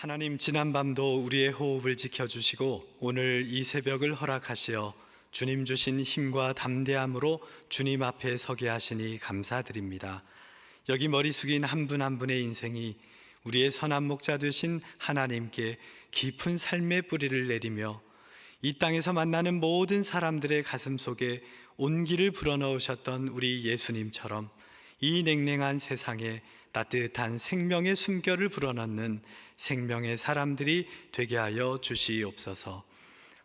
하나님, 지난밤도 우리의 호흡을 지켜주시고 오늘 이 새벽을 허락하시어 주님 주신 힘과 담대함으로 주님 앞에 서게 하시니 감사드립니다. 여기 머리 숙인 한 분 한 분의 인생이 우리의 선한 목자 되신 하나님께 깊은 삶의 뿌리를 내리며 이 땅에서 만나는 모든 사람들의 가슴 속에 온기를 불어넣으셨던 우리 예수님처럼 이 냉랭한 세상에 따뜻한 생명의 숨결을 불어넣는 생명의 사람들이 되게 하여 주시옵소서.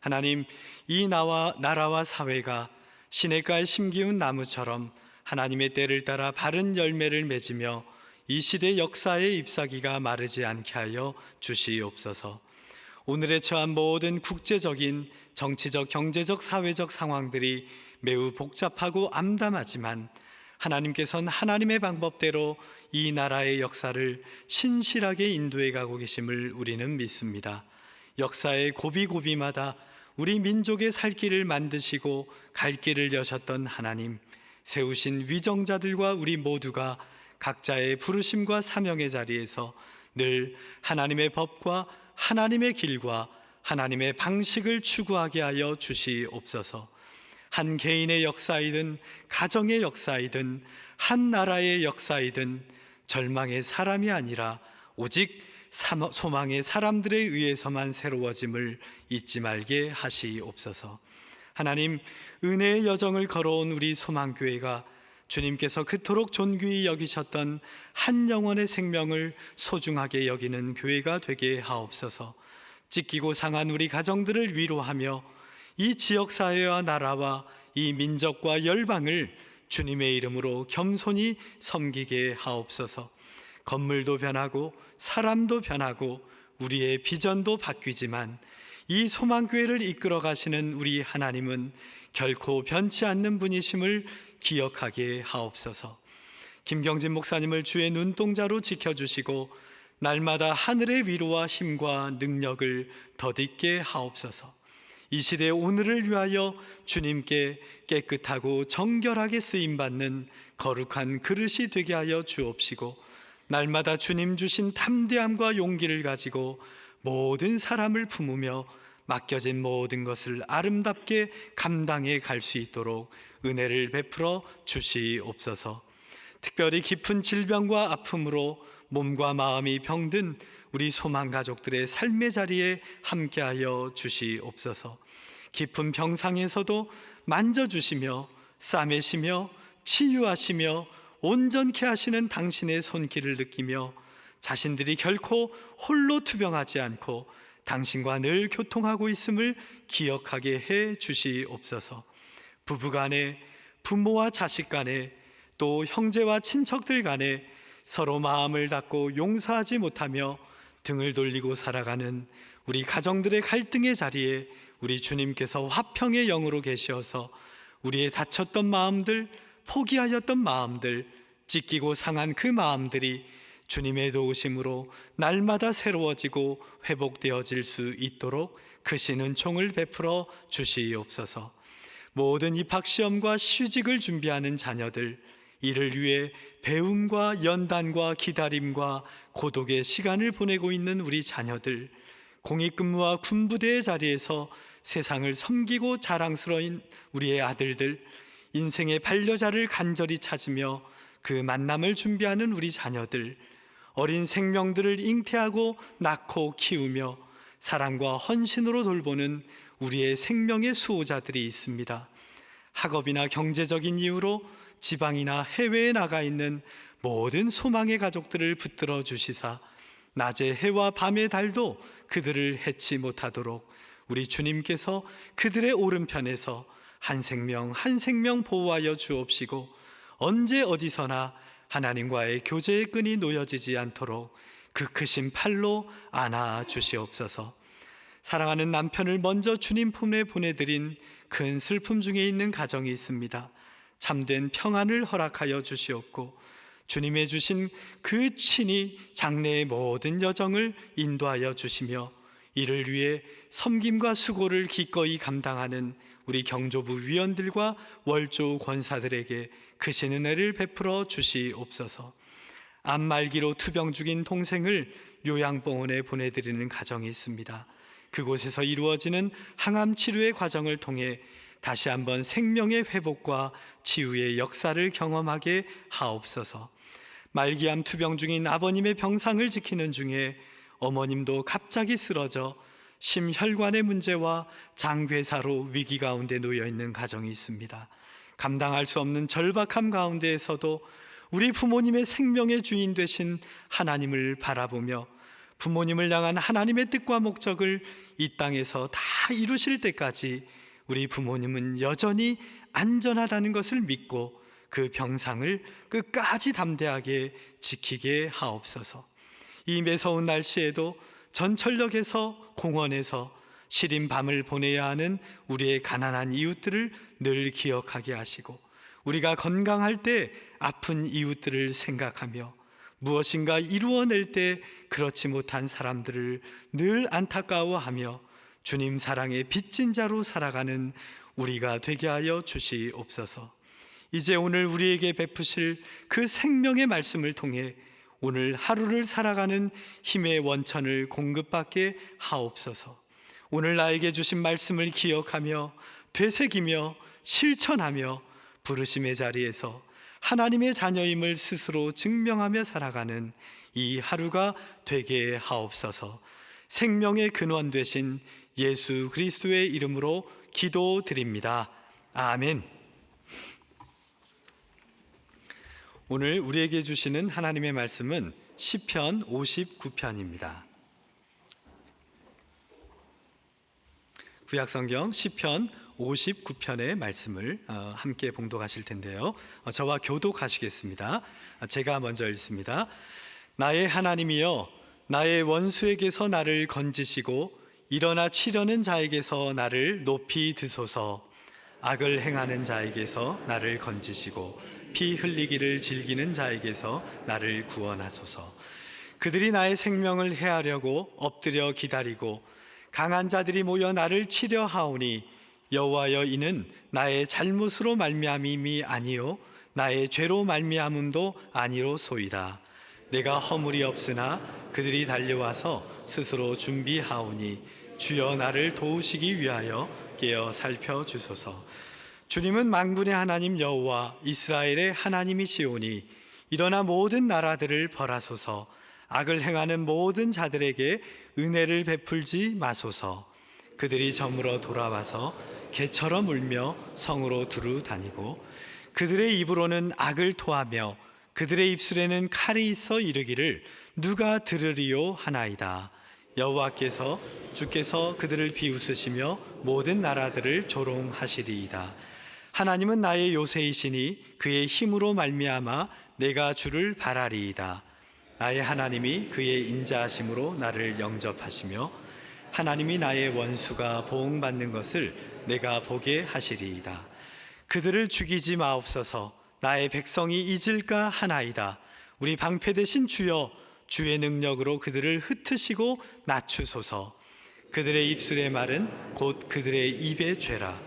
하나님, 이 나라와 사회가 시냇가에 심기운 나무처럼 하나님의 때를 따라 바른 열매를 맺으며 이 시대 역사의 잎사귀가 마르지 않게 하여 주시옵소서. 오늘에 처한 모든 국제적인 정치적, 경제적, 사회적 상황들이 매우 복잡하고 암담하지만 하나님께서는 하나님의 방법대로 이 나라의 역사를 신실하게 인도해 가고 계심을 우리는 믿습니다. 역사의 고비고비마다 우리 민족의 살 길을 만드시고 갈 길을 여셨던 하나님, 세우신 위정자들과 우리 모두가 각자의 부르심과 사명의 자리에서 늘 하나님의 법과 하나님의 길과 하나님의 방식을 추구하게 하여 주시옵소서. 한 개인의 역사이든 가정의 역사이든 한 나라의 역사이든 절망의 사람이 아니라 오직 소망의 사람들에 의해서만 새로워짐을 잊지 말게 하시옵소서. 하나님, 은혜의 여정을 걸어온 우리 소망교회가 주님께서 그토록 존귀히 여기셨던 한 영혼의 생명을 소중하게 여기는 교회가 되게 하옵소서. 찢기고 상한 우리 가정들을 위로하며 이 지역사회와 나라와 이 민족과 열방을 주님의 이름으로 겸손히 섬기게 하옵소서. 건물도 변하고 사람도 변하고 우리의 비전도 바뀌지만 이 소망교회를 이끌어 가시는 우리 하나님은 결코 변치 않는 분이심을 기억하게 하옵소서. 김경진 목사님을 주의 눈동자로 지켜주시고 날마다 하늘의 위로와 힘과 능력을 덧입게 하옵소서. 이 시대 오늘을 위하여 주님께 깨끗하고 정결하게 쓰임받는 거룩한 그릇이 되게 하여 주옵시고 날마다 주님 주신 담대함과 용기를 가지고 모든 사람을 품으며 맡겨진 모든 것을 아름답게 감당해 갈 수 있도록 은혜를 베풀어 주시옵소서. 특별히 깊은 질병과 아픔으로 몸과 마음이 병든 우리 소망 가족들의 삶의 자리에 함께하여 주시옵소서. 깊은 병상에서도 만져주시며 싸매시며 치유하시며 온전케 하시는 당신의 손길을 느끼며 자신들이 결코 홀로 투병하지 않고 당신과 늘 교통하고 있음을 기억하게 해 주시옵소서. 부부간에, 부모와 자식 간에, 또 형제와 친척들 간에 서로 마음을 닫고 용서하지 못하며 등을 돌리고 살아가는 우리 가정들의 갈등의 자리에 우리 주님께서 화평의 영으로 계셔서 우리의 다쳤던 마음들, 포기하였던 마음들, 찢기고 상한 그 마음들이 주님의 도우심으로 날마다 새로워지고 회복되어질 수 있도록 크신 은총을 베풀어 주시옵소서. 모든 입학시험과 취직을 준비하는 자녀들, 이를 위해 배움과 연단과 기다림과 고독의 시간을 보내고 있는 우리 자녀들, 공익근무와 군부대의 자리에서 세상을 섬기고 자랑스러운 우리의 아들들, 인생의 반려자를 간절히 찾으며 그 만남을 준비하는 우리 자녀들, 어린 생명들을 잉태하고 낳고 키우며 사랑과 헌신으로 돌보는 우리의 생명의 수호자들이 있습니다. 학업이나 경제적인 이유로 지방이나 해외에 나가 있는 모든 소망의 가족들을 붙들어 주시사 낮의 해와 밤의 달도 그들을 해치 못하도록 우리 주님께서 그들의 오른편에서 한 생명 한 생명 보호하여 주옵시고 언제 어디서나 하나님과의 교제의 끈이 놓여지지 않도록 그 크신 팔로 안아 주시옵소서. 사랑하는 남편을 먼저 주님 품에 보내드린 큰 슬픔 중에 있는 가정이 있습니다. 참된 평안을 허락하여 주시옵고 주님의 주신 그 친히 장래의 모든 여정을 인도하여 주시며 이를 위해 섬김과 수고를 기꺼이 감당하는 우리 경조부 위원들과 월조 권사들에게 크신 은혜를 베풀어 주시옵소서. 암말기로 투병 중인 동생을 요양병원에 보내드리는 가정이 있습니다. 그곳에서 이루어지는 항암 치료의 과정을 통해 다시 한번 생명의 회복과 치유의 역사를 경험하게 하옵소서. 말기암 투병 중인 아버님의 병상을 지키는 중에 어머님도 갑자기 쓰러져 심혈관의 문제와 장괴사로 위기 가운데 놓여 있는 가정이 있습니다. 감당할 수 없는 절박함 가운데에서도 우리 부모님의 생명의 주인 되신 하나님을 바라보며 부모님을 향한 하나님의 뜻과 목적을 이 땅에서 다 이루실 때까지 우리 부모님은 여전히 안전하다는 것을 믿고 그 병상을 끝까지 담대하게 지키게 하옵소서. 이 매서운 날씨에도 전철역에서 공원에서 시린 밤을 보내야 하는 우리의 가난한 이웃들을 늘 기억하게 하시고, 우리가 건강할 때 아픈 이웃들을 생각하며 무엇인가 이루어낼 때 그렇지 못한 사람들을 늘 안타까워하며 주님 사랑의 빚진 자로 살아가는 우리가 되게 하여 주시옵소서. 이제 오늘 우리에게 베푸실 그 생명의 말씀을 통해 오늘 하루를 살아가는 힘의 원천을 공급받게 하옵소서. 오늘 나에게 주신 말씀을 기억하며 되새기며 실천하며 부르심의 자리에서 하나님의 자녀임을 스스로 증명하며 살아가는 이 하루가 되게 하옵소서. 생명의 근원 되신 예수 그리스도의 이름으로 기도드립니다. 아멘. 오늘 우리에게 주시는 하나님의 말씀은 시편 59편입니다. 구약성경 시편 59편의 말씀을 함께 봉독하실 텐데요. 저와 교독하시겠습니다. 제가 먼저 읽습니다. 나의 하나님이여, 나의 원수에게서 나를 건지시고 일어나 치려는 자에게서 나를 높이 드소서. 악을 행하는 자에게서 나를 건지시고 피 흘리기를 즐기는 자에게서 나를 구원하소서. 그들이 나의 생명을 해하려고 엎드려 기다리고 강한 자들이 모여 나를 치려 하오니 여호와여, 이는 나의 잘못으로 말미암음이 아니요 나의 죄로 말미암음도 아니로소이다. 내가 허물이 없으나 그들이 달려와서 스스로 준비하오니 주여 나를 도우시기 위하여 깨어 살펴주소서. 주님은 만군의 하나님 여호와 이스라엘의 하나님이시오니 일어나 모든 나라들을 벌하소서. 악을 행하는 모든 자들에게 은혜를 베풀지 마소서. 그들이 저물어 돌아와서 개처럼 울며 성으로 두루 다니고 그들의 입으로는 악을 토하며 그들의 입술에는 칼이 있어 이르기를 누가 들으리요 하나이다. 여호와께서 주께서 그들을 비웃으시며 모든 나라들을 조롱하시리이다. 하나님은 나의 요새이시니 그의 힘으로 말미암아 내가 주를 바라리이다. 나의 하나님이 그의 인자하심으로 나를 영접하시며 하나님이 나의 원수가 보응받는 것을 내가 보게 하시리이다. 그들을 죽이지 마옵소서. 나의 백성이 잊을까 하나이다. 우리 방패 되신 주여, 주의 능력으로 그들을 흩으시고 낮추소서. 그들의 입술의 말은 곧 그들의 입의 죄라.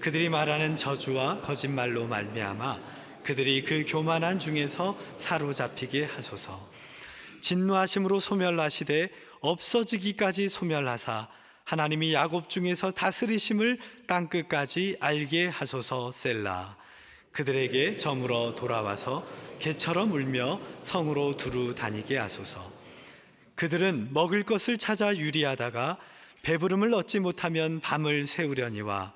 그들이 말하는 저주와 거짓말로 말미암아 그들이 그 교만한 중에서 사로잡히게 하소서. 진노하심으로 소멸하시되 없어지기까지 소멸하사 하나님이 야곱 중에서 다스리심을 땅끝까지 알게 하소서. 셀라. 그들에게 저물어 돌아와서 개처럼 울며 성으로 두루 다니게 하소서. 그들은 먹을 것을 찾아 유리하다가 배부름을 얻지 못하면 밤을 새우려니와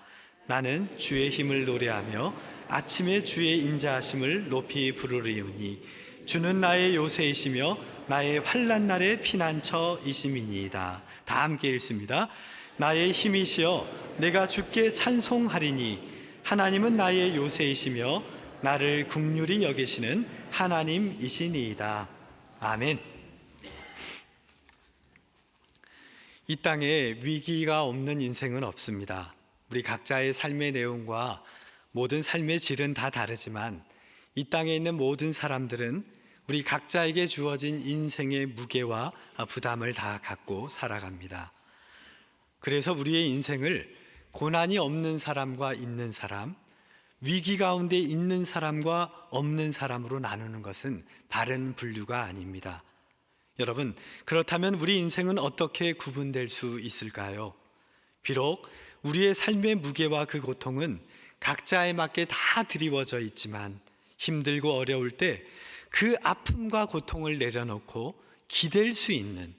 나는 주의 힘을 노래하며 아침에 주의 인자하심을 높이 부르리오니 주는 나의 요새이시며 나의 환난 날의 피난처이심이니이다. 다 함께 읽습니다. 나의 힘이시여, 내가 주께 찬송하리니 하나님은 나의 요새이시며 나를 긍휼히 여기시는 하나님이시니이다. 아멘. 이 땅에 위기가 없는 인생은 없습니다. 우리 각자의 삶의 내용과 모든 삶의 질은 다 다르지만 이 땅에 있는 모든 사람들은 우리 각자에게 주어진 인생의 무게와 부담을 다 갖고 살아갑니다. 그래서 우리의 인생을 고난이 없는 사람과 있는 사람, 위기 가운데 있는 사람과 없는 사람으로 나누는 것은 바른 분류가 아닙니다. 여러분, 그렇다면 우리 인생은 어떻게 구분될 수 있을까요? 비록 우리의 삶의 무게와 그 고통은 각자에 맞게 다 드리워져 있지만 힘들고 어려울 때 그 아픔과 고통을 내려놓고 기댈 수 있는,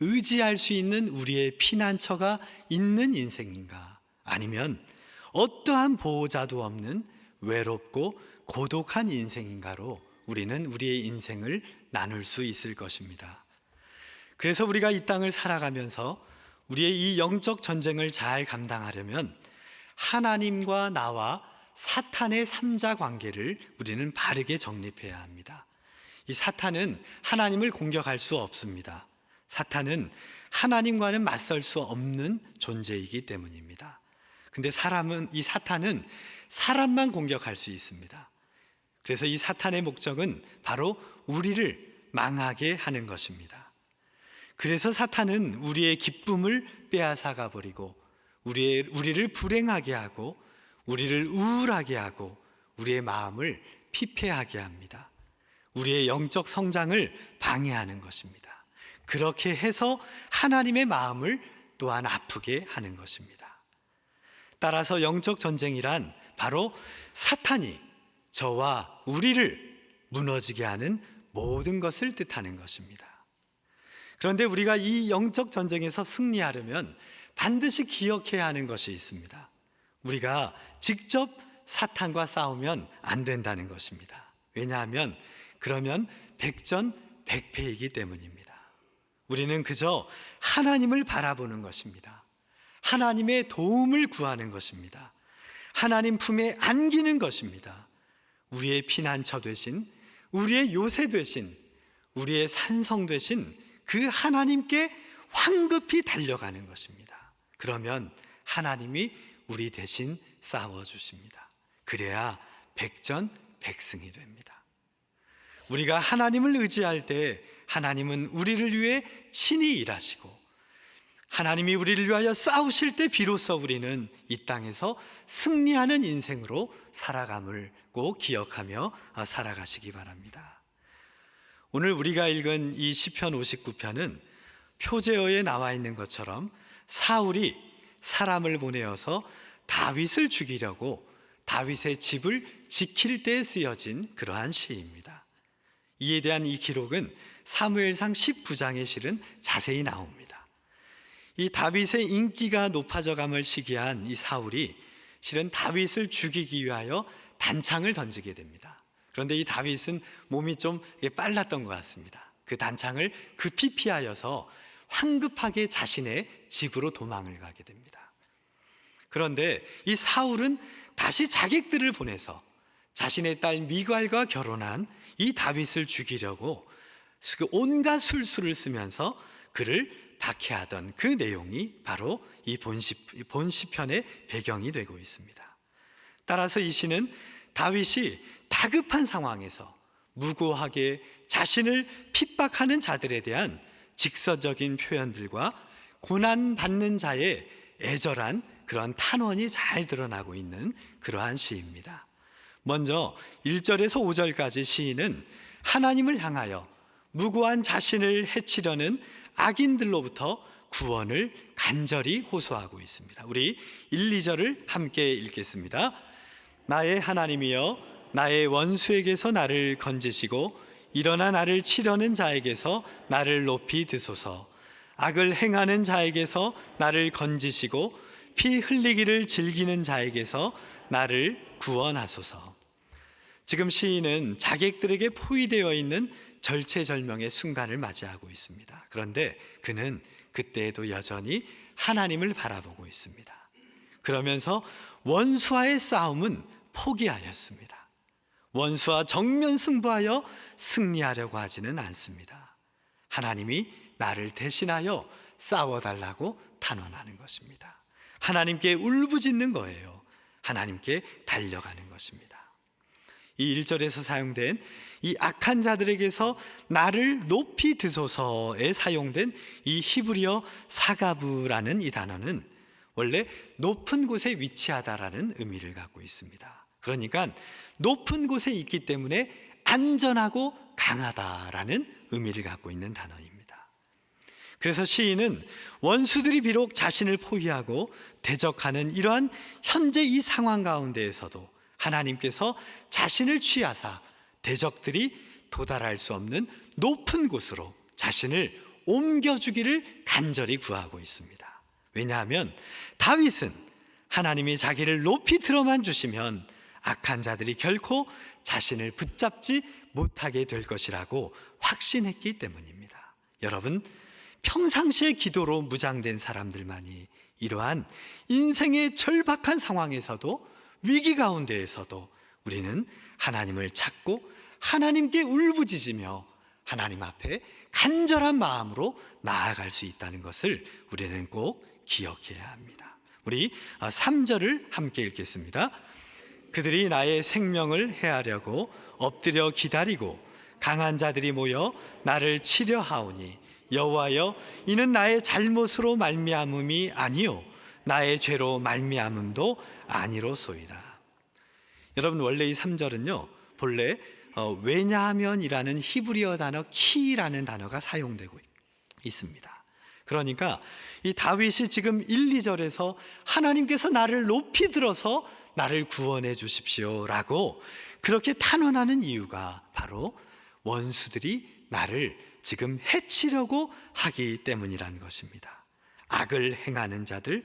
의지할 수 있는 우리의 피난처가 있는 인생인가? 아니면 어떠한 보호자도 없는 외롭고 고독한 인생인가로 우리는 우리의 인생을 나눌 수 있을 것입니다. 그래서 우리가 이 땅을 살아가면서 우리의 이 영적 전쟁을 잘 감당하려면 하나님과 나와 사탄의 삼자 관계를 우리는 바르게 정립해야 합니다. 이 사탄은 하나님을 공격할 수 없습니다. 사탄은 하나님과는 맞설 수 없는 존재이기 때문입니다. 근데 이 사탄은 사람만 공격할 수 있습니다. 그래서 이 사탄의 목적은 바로 우리를 망하게 하는 것입니다. 그래서 사탄은 우리의 기쁨을 빼앗아가 버리고 우리를 불행하게 하고 우리를 우울하게 하고 우리의 마음을 피폐하게 합니다. 우리의 영적 성장을 방해하는 것입니다. 그렇게 해서 하나님의 마음을 또한 아프게 하는 것입니다. 따라서 영적 전쟁이란 바로 사탄이 저와 우리를 무너지게 하는 모든 것을 뜻하는 것입니다. 그런데 우리가 이 영적 전쟁에서 승리하려면 반드시 기억해야 하는 것이 있습니다. 우리가 직접 사탄과 싸우면 안 된다는 것입니다. 왜냐하면 그러면 백전백패이기 때문입니다. 우리는 그저 하나님을 바라보는 것입니다. 하나님의 도움을 구하는 것입니다. 하나님 품에 안기는 것입니다. 우리의 피난처 되신, 우리의 요새 되신, 우리의 산성 되신 그 하나님께 황급히 달려가는 것입니다. 그러면 하나님이 우리 대신 싸워주십니다. 그래야 백전백승이 됩니다. 우리가 하나님을 의지할 때 하나님은 우리를 위해 친히 일하시고 하나님이 우리를 위하여 싸우실 때 비로소 우리는 이 땅에서 승리하는 인생으로 살아감을 꼭 기억하며 살아가시기 바랍니다. 오늘 우리가 읽은 이 시편 59편은 표제어에 나와 있는 것처럼 사울이 사람을 보내어서 다윗을 죽이려고 다윗의 집을 지킬 때 쓰여진 그러한 시입니다. 이에 대한 이 기록은 사무엘상 19장에 실은 자세히 나옵니다. 이 다윗의 인기가 높아져감을 시기한 이 사울이 실은 다윗을 죽이기 위하여 단창을 던지게 됩니다. 그런데 이 다윗은 몸이 좀 빨랐던 것 같습니다. 그 단창을 급히 피하여서 황급하게 자신의 집으로 도망을 가게 됩니다. 그런데 이 사울은 다시 자객들을 보내서 자신의 딸 미갈과 결혼한 이 다윗을 죽이려고 온갖 술수를 쓰면서 그를 박해하던 그 내용이 바로 이 본시편의 배경이 되고 있습니다. 따라서 이 시는 다윗이 다급한 상황에서 무고하게 자신을 핍박하는 자들에 대한 직설적인 표현들과 고난받는 자의 애절한 그런 탄원이 잘 드러나고 있는 그러한 시입니다. 먼저 1절에서 5절까지 시인은 하나님을 향하여 무고한 자신을 해치려는 악인들로부터 구원을 간절히 호소하고 있습니다. 우리 1, 2절을 함께 읽겠습니다. 나의 하나님이여 나의 원수에게서 나를 건지시고 일어나 나를 치려는 자에게서 나를 높이 드소서. 악을 행하는 자에게서 나를 건지시고 피 흘리기를 즐기는 자에게서 나를 구원하소서. 지금 시인은 자객들에게 포위되어 있는 절체절명의 순간을 맞이하고 있습니다. 그런데 그는 그때에도 여전히 하나님을 바라보고 있습니다. 그러면서 원수와의 싸움은 포기하였습니다. 원수와 정면 승부하여 승리하려고 하지는 않습니다. 하나님이 나를 대신하여 싸워달라고 탄원하는 것입니다. 하나님께 울부짖는 거예요. 하나님께 달려가는 것입니다. 이 1절에서 사용된 이 악한 자들에게서 나를 높이 드소서에 사용된 이 히브리어 사가부라는 이 단어는 원래 높은 곳에 위치하다라는 의미를 갖고 있습니다. 그러니까 높은 곳에 있기 때문에 안전하고 강하다라는 의미를 갖고 있는 단어입니다. 그래서 시인은 원수들이 비록 자신을 포위하고 대적하는 이러한 현재 이 상황 가운데에서도 하나님께서 자신을 취하사 대적들이 도달할 수 없는 높은 곳으로 자신을 옮겨주기를 간절히 구하고 있습니다. 왜냐하면 다윗은 하나님이 자기를 높이 들어만 주시면 악한 자들이 결코 자신을 붙잡지 못하게 될 것이라고 확신했기 때문입니다. 여러분, 평상시의 기도로 무장된 사람들만이 이러한 인생의 절박한 상황에서도, 위기 가운데에서도 우리는 하나님을 찾고 하나님께 울부짖으며 하나님 앞에 간절한 마음으로 나아갈 수 있다는 것을 우리는 꼭 기억해야 합니다. 우리 3절을 함께 읽겠습니다. 그들이 나의 생명을 해하려고 엎드려 기다리고 강한 자들이 모여 나를 치려 하오니 여호와여, 이는 나의 잘못으로 말미암음이 아니요 나의 죄로 말미암음도 아니로소이다. 여러분, 원래 이 3절은요 본래 왜냐하면이라는 히브리어 단어 키라는 단어가 사용되고 있습니다. 그러니까 이 다윗이 지금 1, 2절에서 하나님께서 나를 높이 들어서 나를 구원해 주십시오라고 그렇게 탄원하는 이유가 바로 원수들이 나를 지금 해치려고 하기 때문이라는 것입니다. 악을 행하는 자들,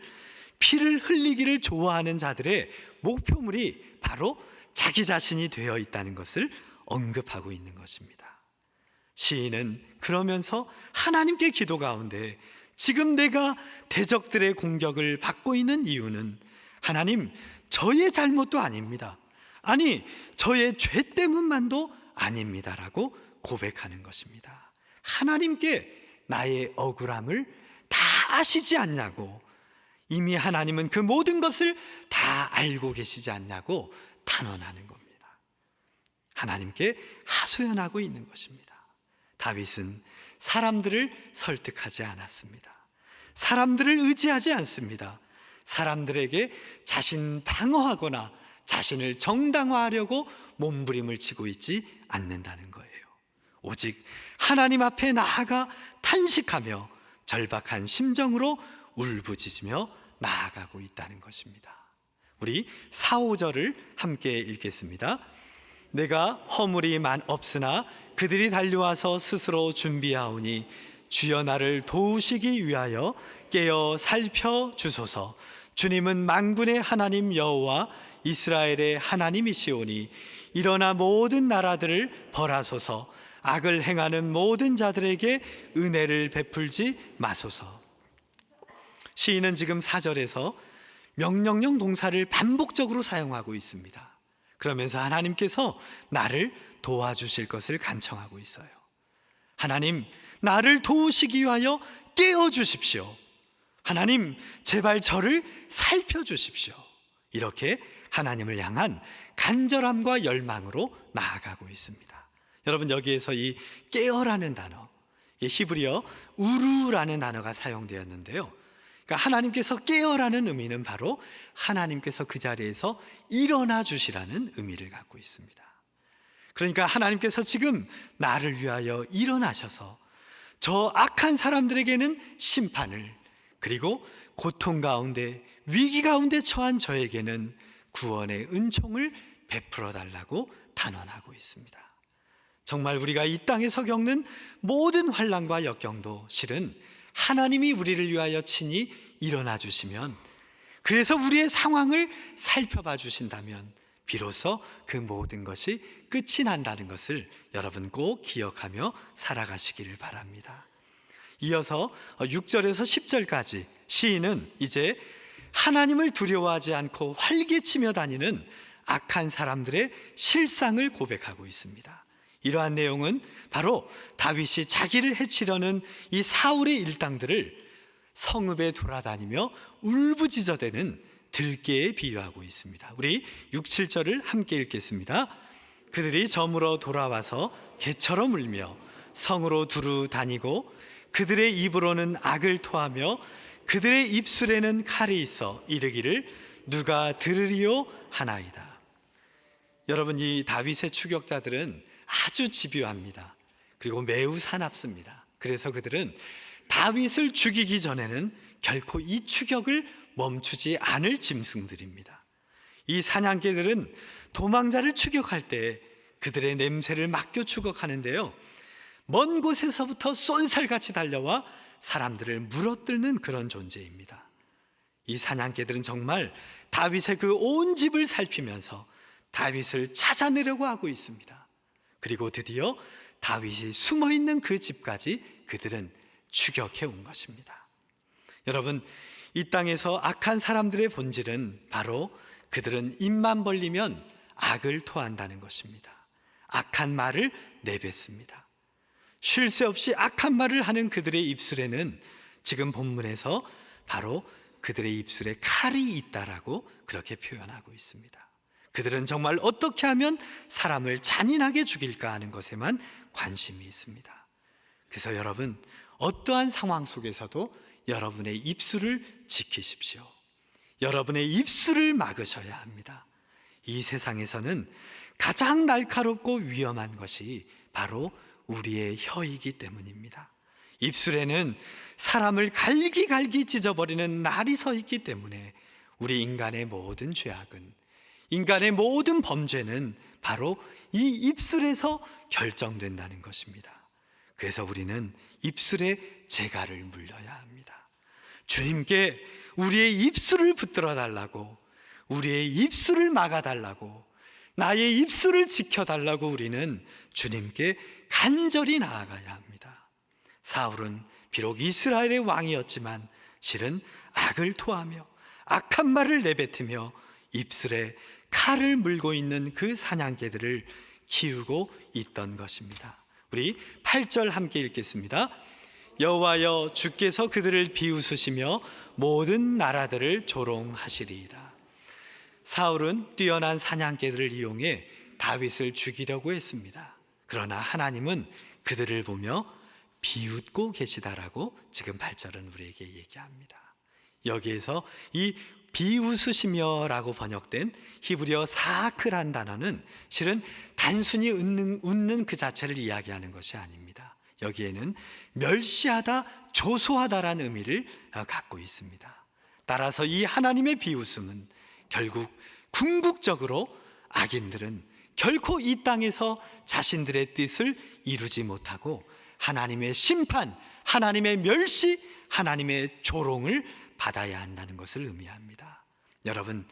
피를 흘리기를 좋아하는 자들의 목표물이 바로 자기 자신이 되어 있다는 것을 언급하고 있는 것입니다. 시인은 그러면서 하나님께 기도 가운데 지금 내가 대적들의 공격을 받고 있는 이유는 하나님, 저의 잘못도 아닙니다. 아니, 저의 죄 때문만도 아닙니다라고 고백하는 것입니다. 하나님께 나의 억울함을 다 아시지 않냐고, 이미 하나님은 그 모든 것을 다 알고 계시지 않냐고 탄원하는 겁니다. 하나님께 하소연하고 있는 것입니다. 다윗은 사람들을 설득하지 않았습니다. 사람들을 의지하지 않습니다. 사람들에게 자신 방어하거나 자신을 정당화하려고 몸부림을 치고 있지 않는다는 거예요. 오직 하나님 앞에 나아가 탄식하며 절박한 심정으로 울부짖으며 나아가고 있다는 것입니다. 우리 4, 5절을 함께 읽겠습니다. 내가 허물이 없으나 그들이 달려와서 스스로 준비하오니 주여 나를 도우시기 위하여 깨어 살펴주소서. 주님은 만군의 하나님 여호와 이스라엘의 하나님이시오니 일어나 모든 나라들을 벌하소서. 악을 행하는 모든 자들에게 은혜를 베풀지 마소서. 시인은 지금 4절에서 명령형 동사를 반복적으로 사용하고 있습니다. 그러면서 하나님께서 나를 도와주실 것을 간청하고 있어요. 하나님, 나를 도우시기 위하여 깨워주십시오. 하나님, 제발 저를 살펴주십시오. 이렇게 하나님을 향한 간절함과 열망으로 나아가고 있습니다. 여러분, 여기에서 이 깨어라는 단어, 히브리어 우루라는 단어가 사용되었는데요, 그러니까 하나님께서 깨어라는 의미는 바로 하나님께서 그 자리에서 일어나 주시라는 의미를 갖고 있습니다. 그러니까 하나님께서 지금 나를 위하여 일어나셔서 저 악한 사람들에게는 심판을, 그리고 고통 가운데 위기 가운데 처한 저에게는 구원의 은총을 베풀어 달라고 단언하고 있습니다. 정말 우리가 이 땅에서 겪는 모든 환난과 역경도 실은 하나님이 우리를 위하여 친히 일어나 주시면, 그래서 우리의 상황을 살펴봐 주신다면 비로소 그 모든 것이 끝이 난다는 것을 여러분 꼭 기억하며 살아가시기를 바랍니다. 이어서 6절에서 10절까지 시인은 이제 하나님을 두려워하지 않고 활개치며 다니는 악한 사람들의 실상을 고백하고 있습니다. 이러한 내용은 바로 다윗이 자기를 해치려는 이 사울의 일당들을 성읍에 돌아다니며 울부짖어대는 들깨에 비유하고 있습니다. 우리 6, 7절을 함께 읽겠습니다. 그들이 저물어 돌아와서 개처럼 울며 성으로 두루 다니고 그들의 입으로는 악을 토하며 그들의 입술에는 칼이 있어 이르기를 누가 들으리요 하나이다. 여러분, 이 다윗의 추격자들은 아주 집요합니다. 그리고 매우 사납습니다. 그래서 그들은 다윗을 죽이기 전에는 결코 이 추격을 멈추지 않을 짐승들입니다. 이 사냥개들은 도망자를 추격할 때 그들의 냄새를 맡겨 추격하는데요, 먼 곳에서부터 쏜살같이 달려와 사람들을 물어뜯는 그런 존재입니다. 이 사냥개들은 정말 다윗의 그 온 집을 살피면서 다윗을 찾아내려고 하고 있습니다. 그리고 드디어 다윗이 숨어있는 그 집까지 그들은 추격해 온 것입니다. 여러분, 이 땅에서 악한 사람들의 본질은 바로 그들은 입만 벌리면 악을 토한다는 것입니다. 악한 말을 내뱉습니다. 쉴 새 없이 악한 말을 하는 그들의 입술에는 지금 본문에서 바로 그들의 입술에 칼이 있다라고 그렇게 표현하고 있습니다. 그들은 정말 어떻게 하면 사람을 잔인하게 죽일까 하는 것에만 관심이 있습니다. 그래서 여러분, 어떠한 상황 속에서도 여러분의 입술을 지키십시오. 여러분의 입술을 막으셔야 합니다. 이 세상에서는 가장 날카롭고 위험한 것이 바로 우리의 혀이기 때문입니다. 입술에는 사람을 갈기갈기 찢어버리는 날이 서 있기 때문에 우리 인간의 모든 죄악은, 인간의 모든 범죄는 바로 이 입술에서 결정된다는 것입니다. 그래서 우리는 입술에 재갈을 물려야 합니다. 주님께 우리의 입술을 붙들어 달라고, 우리의 입술을 막아 달라고, 나의 입술을 지켜달라고 우리는 주님께 간절히 나아가야 합니다. 사울은 비록 이스라엘의 왕이었지만 실은 악을 토하며 악한 말을 내뱉으며 입술에 칼을 물고 있는 그 사냥개들을 키우고 있던 것입니다. 우리 8절 함께 읽겠습니다. 여호와여, 주께서 그들을 비웃으시며 모든 나라들을 조롱하시리이다. 사울은 뛰어난 사냥개들을 이용해 다윗을 죽이려고 했습니다. 그러나 하나님은 그들을 보며 비웃고 계시다라고 지금 8절은 우리에게 얘기합니다. 여기에서 이 비웃으시며라고 번역된 히브리어 사크란 단어는 실은 단순히 웃는 그 자체를 이야기하는 것이 아닙니다. 여기에는 멸시하다, 조소하다라는 의미를 갖고 있습니다. 따라서 이 하나님의 비웃음은 결국 궁극적으로 악인들은 결코 이 땅에서 자신들의 뜻을 이루지 못하고 하나님의 심판, 하나님의 멸시, 하나님의 조롱을 받아야 한다는 것을 의미합니다. 여러분,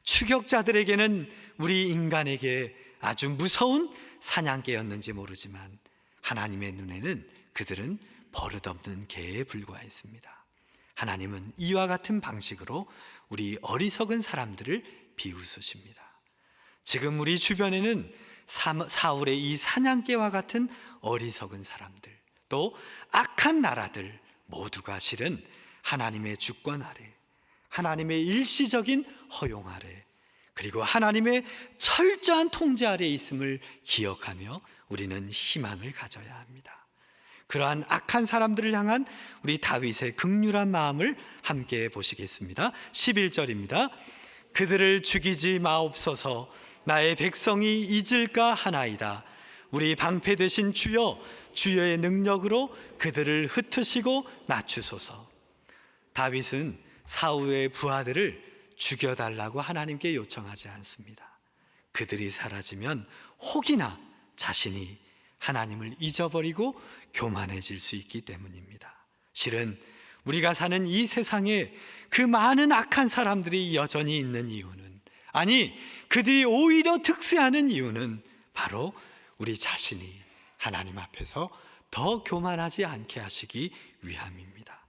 추격자들에게는 우리 인간에게 아주 무서운 사냥개였는지 모르지만 하나님의 눈에는 그들은 버릇없는 개에 불과했습니다. 하나님은 이와 같은 방식으로 우리 어리석은 사람들을 비웃으십니다. 지금 우리 주변에는 사울의 이 사냥개와 같은 어리석은 사람들, 또 악한 나라들 모두가 실은 하나님의 주권 아래, 하나님의 일시적인 허용 아래, 그리고 하나님의 철저한 통제 아래 있음을 기억하며 우리는 희망을 가져야 합니다. 그러한 악한 사람들을 향한 우리 다윗의 극률한 마음을 함께 보시겠습니다. 11절입니다. 그들을 죽이지 마옵소서. 나의 백성이 잊을까 하나이다. 우리 방패 되신 주여, 주여의 능력으로 그들을 흩으시고 낮추소서. 다윗은 사울의 부하들을 죽여달라고 하나님께 요청하지 않습니다. 그들이 사라지면 혹이나 자신이 하나님을 잊어버리고 교만해질 수 있기 때문입니다. 실은 우리가 사는 이 세상에 그 많은 악한 사람들이 여전히 있는 이유는, 아니 그들이 오히려 득세하는 이유는 바로 우리 자신이 하나님 앞에서 더 교만하지 않게 하시기 위함입니다.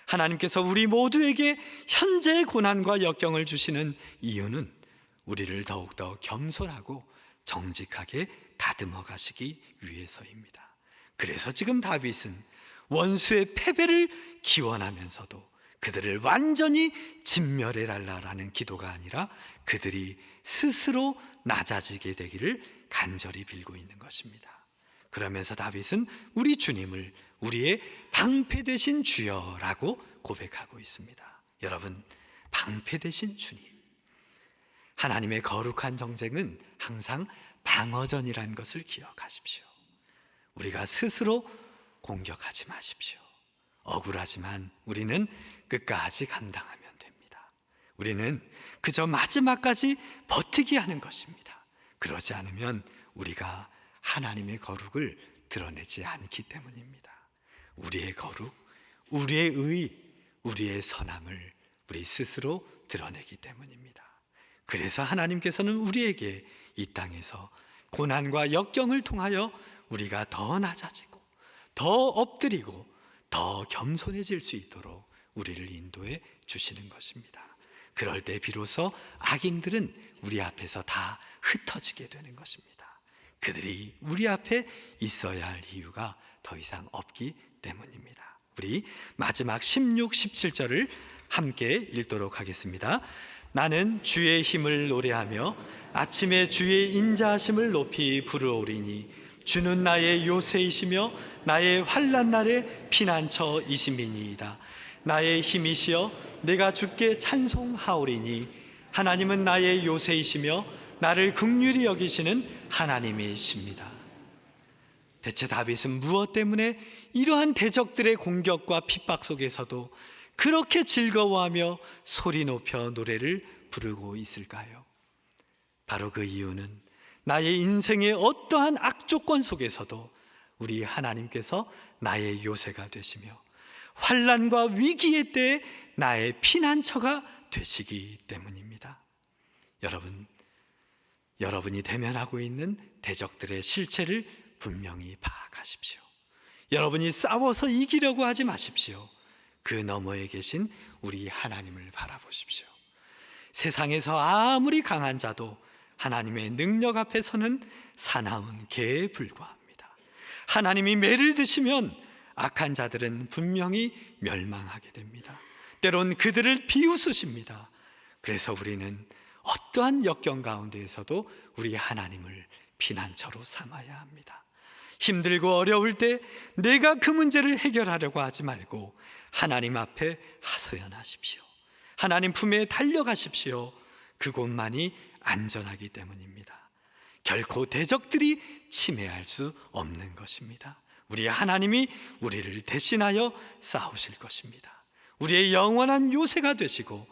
하나님께서 우리 모두에게 현재의 고난과 역경을 주시는 이유는 우리를 더욱더 겸손하고 정직하게 다듬어 가시기 위해서입니다. 그래서 지금 다윗은 원수의 패배를 기원하면서도 그들을 완전히 진멸해 달라라는 기도가 아니라 그들이 스스로 낮아지게 되기를 간절히 빌고 있는 것입니다. 그러면서 다윗은 우리 주님을 우리의 방패 되신 주여라고 고백하고 있습니다. 여러분, 방패 되신 주님, 하나님의 거룩한 정쟁은 항상 방어전이라는 것을 기억하십시오. 우리가 스스로 공격하지 마십시오. 억울하지만 우리는 끝까지 감당하면 됩니다. 우리는 그저 마지막까지 버티게 하는 것입니다. 그러지 않으면 우리가 하나님의 거룩을 드러내지 않기 때문입니다. 우리의 거룩, 우리의 의, 우리의 선함을 우리 스스로 드러내기 때문입니다. 그래서 하나님께서는 우리에게 이 땅에서 고난과 역경을 통하여 우리가 더 낮아지고 더 엎드리고 더 겸손해질 수 있도록 우리를 인도해 주시는 것입니다. 그럴 때 비로소 악인들은 우리 앞에서 다 흩어지게 되는 것입니다. 그들이 우리 앞에 있어야 할 이유가 더 이상 없기 때문입니다. 우리 마지막 16, 17절을 함께 읽도록 하겠습니다. 나는 주의 힘을 노래하며 아침에 주의 인자하심을 높이 부르오리니 주는 나의 요새이시며 나의 환난 날의 피난처이심이니이다. 나의 힘이시여 내가 주께 찬송하오리니 하나님은 나의 요새이시며 나를 긍휼히 여기시는 하나님이십니다. 대체 다윗은 무엇 때문에 이러한 대적들의 공격과 핍박 속에서도 그렇게 즐거워하며 소리 높여 노래를 부르고 있을까요? 바로 그 이유는 나의 인생의 어떠한 악조건 속에서도 우리 하나님께서 나의 요새가 되시며 환난과 위기의 때에 나의 피난처가 되시기 때문입니다. 여러분이 대면하고 있는 대적들의 실체를 분명히 파악하십시오. 여러분이 싸워서 이기려고 하지 마십시오. 그 너머에 계신 우리 하나님을 바라보십시오. 세상에서 아무리 강한 자도 하나님의 능력 앞에서는 사나운 개에 불과합니다. 하나님이 매를 드시면 악한 자들은 분명히 멸망하게 됩니다. 때론 그들을 비웃으십니다. 그래서 우리는 어떠한 역경 가운데에서도 우리 하나님을 피난처로 삼아야 합니다. 힘들고 어려울 때 내가 그 문제를 해결하려고 하지 말고 하나님 앞에 하소연하십시오. 하나님 품에 달려가십시오. 그곳만이 안전하기 때문입니다. 결코 대적들이 침해할 수 없는 것입니다. 우리 하나님이 우리를 대신하여 싸우실 것입니다. 우리의 영원한 요새가 되시고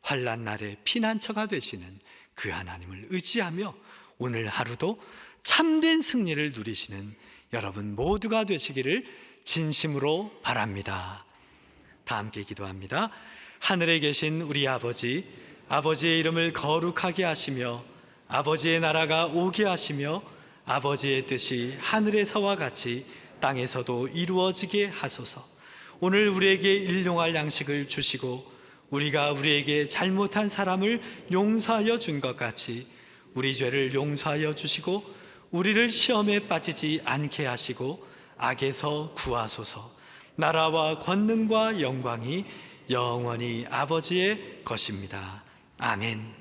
환난 날의 피난처가 되시는 그 하나님을 의지하며 오늘 하루도 참된 승리를 누리시는 여러분 모두가 되시기를 진심으로 바랍니다. 다 함께 기도합니다. 하늘에 계신 우리 아버지, 아버지의 이름을 거룩하게 하시며 아버지의 나라가 오게 하시며 아버지의 뜻이 하늘에서와 같이 땅에서도 이루어지게 하소서. 오늘 우리에게 일용할 양식을 주시고 우리가 우리에게 잘못한 사람을 용서하여 준 것 같이 우리 죄를 용서하여 주시고 우리를 시험에 빠지지 않게 하시고 악에서 구하소서. 나라와 권능과 영광이 영원히 아버지의 것입니다. 아멘.